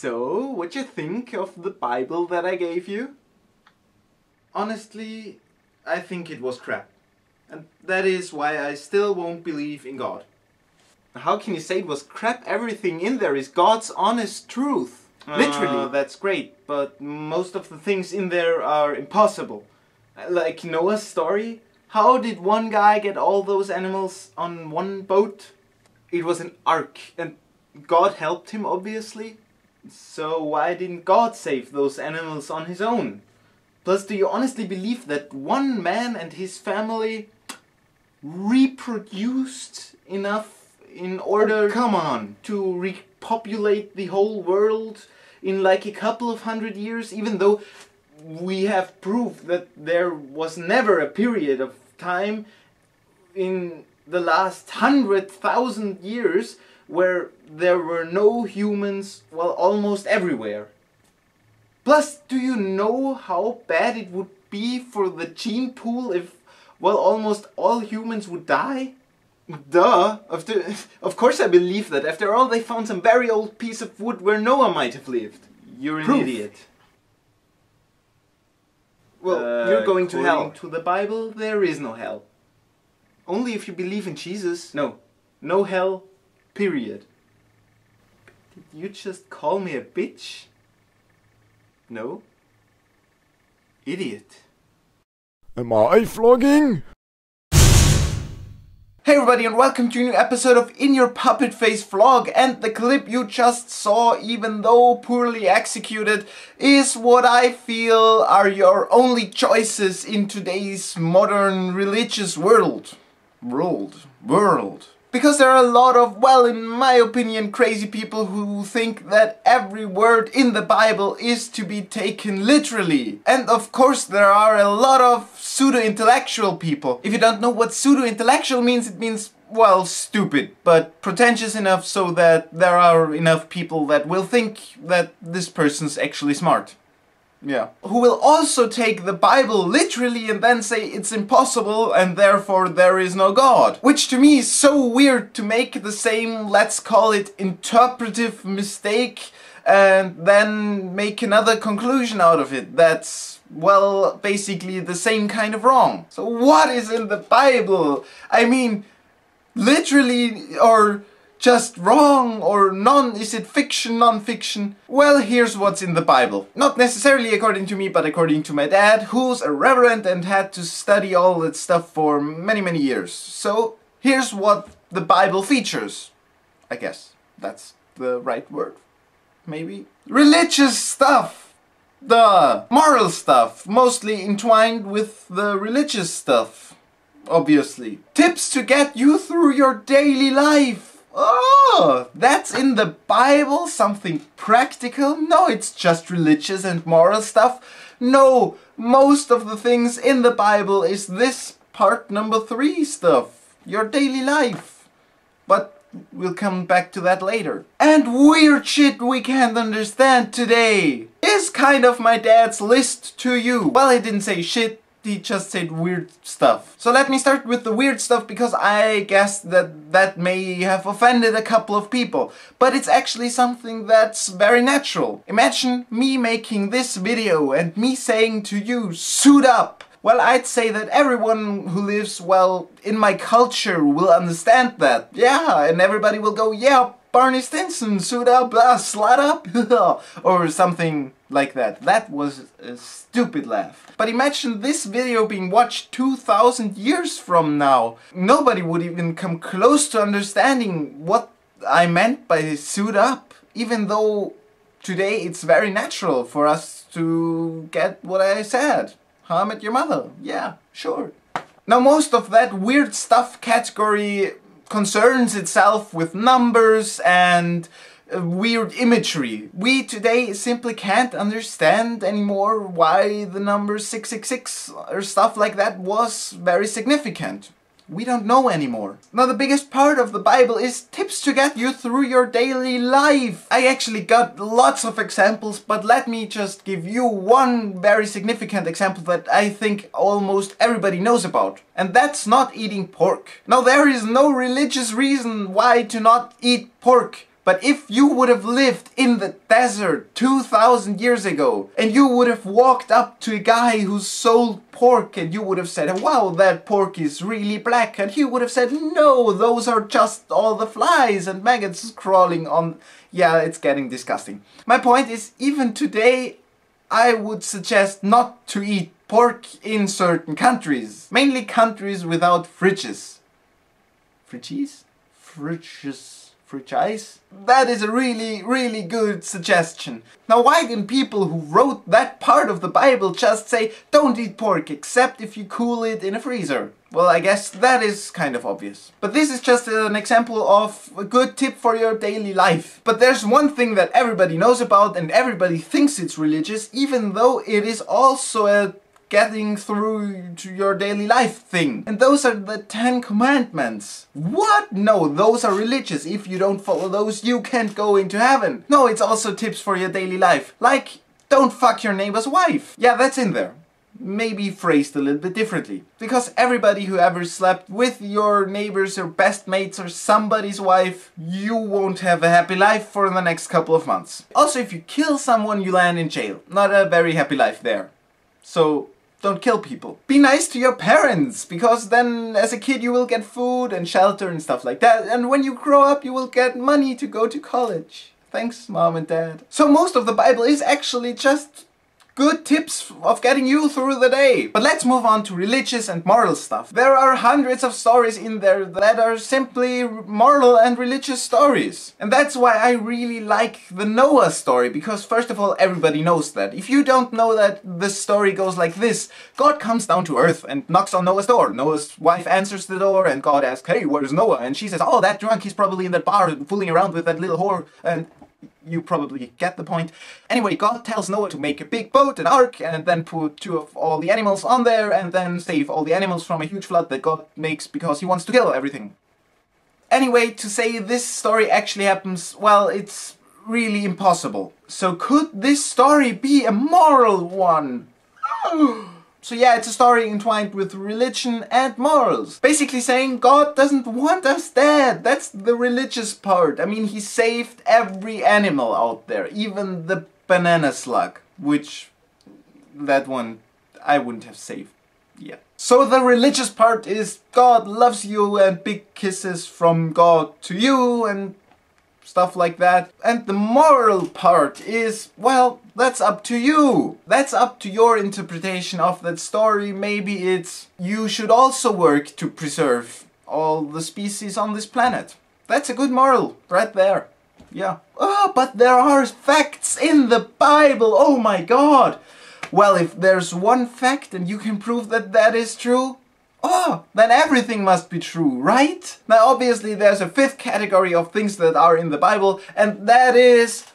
So, what'd you think of the Bible that I gave you? Honestly, I think it was crap. And that is why I still won't believe in God. How can you say it was crap? Everything in there is God's honest truth. Literally. That's great, but most of the things in there are impossible. Like Noah's story. How did one guy get all those animals on one boat? It was an ark, and God helped him, obviously. So why didn't God save those animals on his own? Plus, do you honestly believe that one man and his family reproduced enough in order to repopulate the whole world in like a couple of 100 years, even though we have proof that there was never a period of time in the last 100,000 years where there were no humans, well, almost everywhere. Plus, do you know how bad it would be for the gene pool if, well, almost all humans would die? Duh! Of course I believe that. After all, they found some very old piece of wood where Noah might have lived. You're an idiot. Well, you're going to hell. According to the Bible, there is no hell. Only if you believe in Jesus. No hell, period. Did you just call me a bitch? No? Idiot. Am I vlogging? Hey everybody, and welcome to a new episode of In Your Puppet Face vlog. And the clip you just saw, even though poorly executed, is what I feel are your only choices in today's modern religious world. Because there are a lot of, well, in my opinion, crazy people who think that every word in the Bible is to be taken literally. And of course there are a lot of pseudo-intellectual people. If you don't know what pseudo-intellectual means, it means, well, stupid, but pretentious enough so that there are enough people that will think that this person's actually smart. Yeah. Who will also take the Bible literally and then say it's impossible and therefore there is no God. Which to me is so weird, to make the same, let's call it, interpretive mistake and then make another conclusion out of it that's, well, basically the same kind of wrong. So what is in the Bible? I mean, literally, or just wrong, or is it fiction, non-fiction? Well, here's what's in the Bible. Not necessarily according to me, but according to my dad, who's a reverend and had to study all that stuff for many years. So, here's what the Bible features. I guess that's the right word. Maybe? Religious stuff! Duh! Moral stuff, mostly entwined with the religious stuff. Obviously. Tips to get you through your daily life. Oh, that's in the Bible? Something practical? No, it's just religious and moral stuff. No, most of the things in the Bible is this part number 3 stuff. Your daily life. But we'll come back to that later. And weird shit we can't understand today is kind of my dad's list to you. Well, he didn't say shit. He just said weird stuff. So let me start with the weird stuff, because I guess that may have offended a couple of people. But it's actually something that's very natural. Imagine me making this video and me saying to you, suit up. Well, I'd say that everyone who lives, well, in my culture will understand that. Yeah, and everybody will go, yeah, Barney Stinson, suit up, slut up, or something like that. That was a stupid laugh. But imagine this video being watched 2000 years from now. Nobody would even come close to understanding what I meant by suit up, even though today it's very natural for us to get what I said. How I Met Your Mother. Yeah, sure. Now, most of that weird stuff category concerns itself with numbers and weird imagery. We today simply can't understand anymore why the number 666 or stuff like that was very significant. We don't know anymore. Now, the biggest part of the Bible is tips to get you through your daily life. I actually got lots of examples, but let me just give you one very significant example that I think almost everybody knows about. And that's not eating pork. Now, there is no religious reason why to not eat pork. But if you would have lived in the desert 2000 years ago, and you would have walked up to a guy who sold pork, and you would have said, wow, that pork is really black, and he would have said, no, those are just all the flies and maggots crawling on. Yeah, it's getting disgusting. My point is, even today, I would suggest not to eat pork in certain countries. Mainly countries without fridges. Fridges? Fridges? Fridge ice? That is a really, really good suggestion. Now, why didn't people who wrote that part of the Bible just say, don't eat pork except if you cool it in a freezer? Well, I guess that is kind of obvious. But this is just an example of a good tip for your daily life. But there's one thing that everybody knows about and everybody thinks it's religious, even though it is also a getting through to your daily life thing. And those are the 10 commandments. What? No, those are religious. If you don't follow those, you can't go into heaven. No, it's also tips for your daily life. Like, don't fuck your neighbor's wife. Yeah, that's in there. Maybe phrased a little bit differently. Because everybody who ever slept with your neighbors or best mates or somebody's wife, you won't have a happy life for the next couple of months. Also, if you kill someone, you land in jail. Not a very happy life there. So, don't kill people. Be nice to your parents, because then as a kid you will get food and shelter and stuff like that, and when you grow up you will get money to go to college. Thanks, Mom and Dad. So most of the Bible is actually just good tips of getting you through the day. But let's move on to religious and moral stuff. There are hundreds of stories in there that are simply moral and religious stories. And that's why I really like the Noah story, because first of all, everybody knows that. If you don't know that, the story goes like this. God comes down to earth and knocks on Noah's door. Noah's wife answers the door and God asks, hey, where's Noah? And she says, oh, that drunk, he's probably in that bar fooling around with that little whore. And you probably get the point. Anyway, God tells Noah to make a big boat, an ark, and then put 2 of all the animals on there, and then save all the animals from a huge flood that God makes because he wants to kill everything. Anyway, to say this story actually happens, well, it's really impossible. So could this story be a moral one? So yeah, it's a story entwined with religion and morals. Basically saying God doesn't want us dead. That's the religious part. I mean, he saved every animal out there, even the banana slug, which that one I wouldn't have saved. Yeah. So the religious part is God loves you and big kisses from God to you and stuff like that. And the moral part is, well, that's up to you. That's up to your interpretation of that story. Maybe it's you should also work to preserve all the species on this planet. That's a good moral right there. Yeah. Oh, but there are facts in the Bible. Oh my God. Well, if there's one fact and you can prove that that is true, oh, then everything must be true, right? Now obviously there's a 5th category of things that are in the Bible, and that is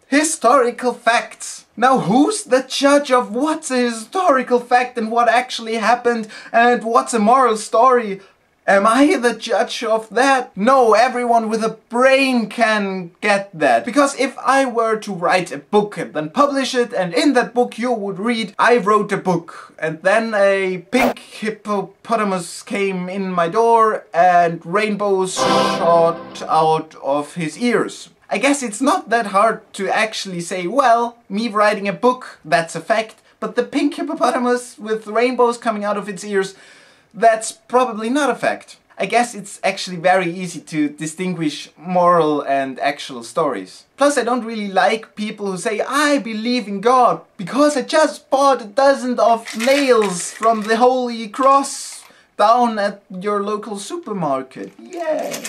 historical facts. Now who's the judge of what's a historical fact and what actually happened and what's a moral story? Am I the judge of that? No, everyone with a brain can get that. Because if I were to write a book and then publish it, and in that book you would read, I wrote a book, and then a pink hippopotamus came in my door and rainbows shot out of his ears. I guess it's not that hard to actually say, well, me writing a book, that's a fact, but the pink hippopotamus with rainbows coming out of its ears, that's probably not a fact. I guess it's actually very easy to distinguish moral and actual stories. Plus, I don't really like people who say, I believe in God, because I just bought a dozen of nails from the Holy Cross down at your local supermarket. Yeah.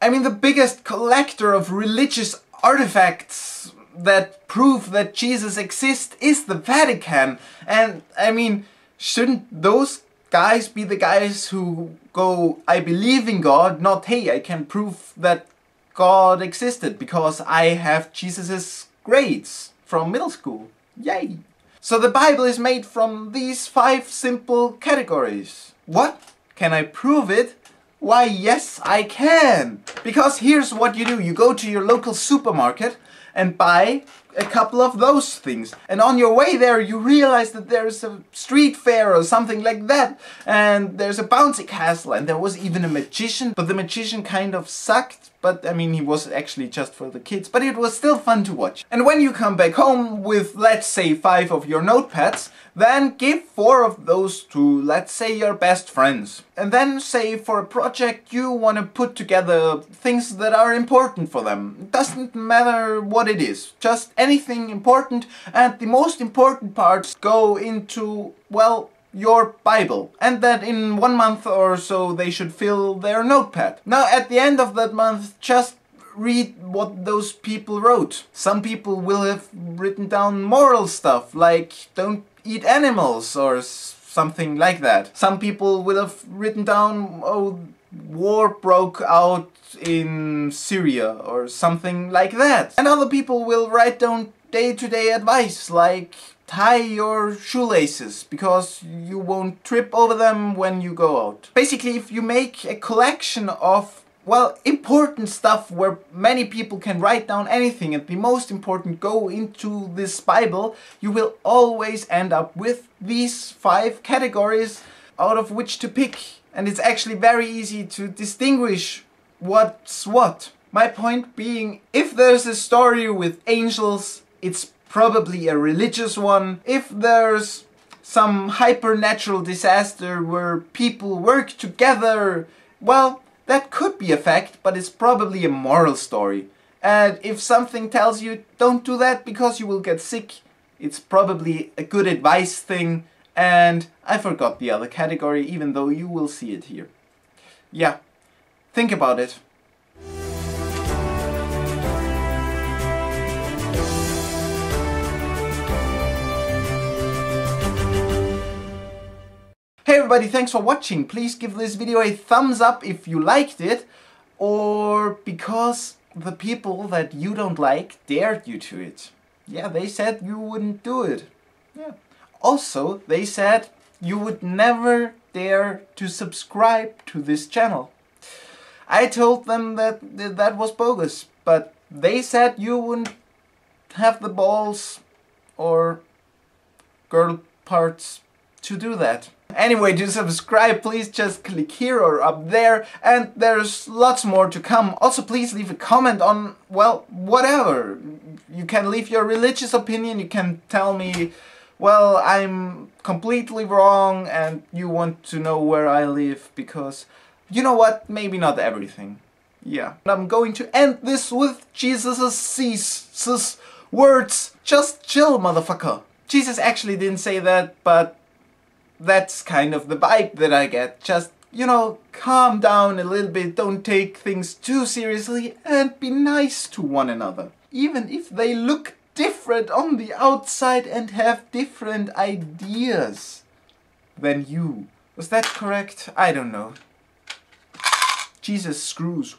I mean, the biggest collector of religious artifacts that prove that Jesus exists is the Vatican. And, I mean, shouldn't those guys be the guys who go, I believe in God, not, hey, I can prove that God existed because I have Jesus's grades from middle school. Yay! So the Bible is made from these 5 simple categories. What? Can I prove it? Why, yes, I can! Because here's what you do. You go to your local supermarket and buy a couple of those things. And on your way there you realize that there's a street fair or something like that. And there's a bouncy castle, and there was even a magician. But the magician kind of sucked. But I mean, he was actually just for the kids. But it was still fun to watch. And when you come back home with, let's say, 5 of your notepads, then give 4 of those to, let's say, your best friends. And then say for a project you want to put together things that are important for them. It doesn't matter what it is, just anything important, and the most important parts go into, well, your Bible. And that in 1 month or so they should fill their notepad. Now at the end of that month, just read what those people wrote. Some people will have written down moral stuff, like don't eat animals or something like that. Some people will have written down, oh, war broke out in Syria or something like that. And other people will write down day-to-day advice, like tie your shoelaces because you won't trip over them when you go out. Basically, if you make a collection of, well, important stuff where many people can write down anything and the most important go into this Bible, you will always end up with these 5 categories out of which to pick. And it's actually very easy to distinguish what's what. My point being, if there's a story with angels, it's probably a religious one. If there's some hypernatural disaster where people work together, well, that could be a fact, but it's probably a moral story. And if something tells you don't do that because you will get sick, it's probably a good advice thing. And I forgot the other category, even though you will see it here. Yeah, think about it. Hey everybody, thanks for watching. Please give this video a thumbs up if you liked it, or because the people that you don't like dared you to it. Yeah, they said you wouldn't do it. Yeah. Also, they said you would never dare to subscribe to this channel. I told them that that was bogus, but they said you wouldn't have the balls or girl parts to do that. Anyway, to subscribe, please just click here or up there, and there's lots more to come. Also, please leave a comment on, well, whatever. You can leave your religious opinion, you can tell me, well, I'm completely wrong and you want to know where I live, because, you know what, maybe not everything. Yeah. I'm going to end this with Jesus' words. Just chill, motherfucker. Jesus actually didn't say that, but that's kind of the vibe that I get. Just, you know, calm down a little bit, don't take things too seriously, and be nice to one another. Even if they look different on the outside and have different ideas than you. Was that correct? I don't know. Jesus screws.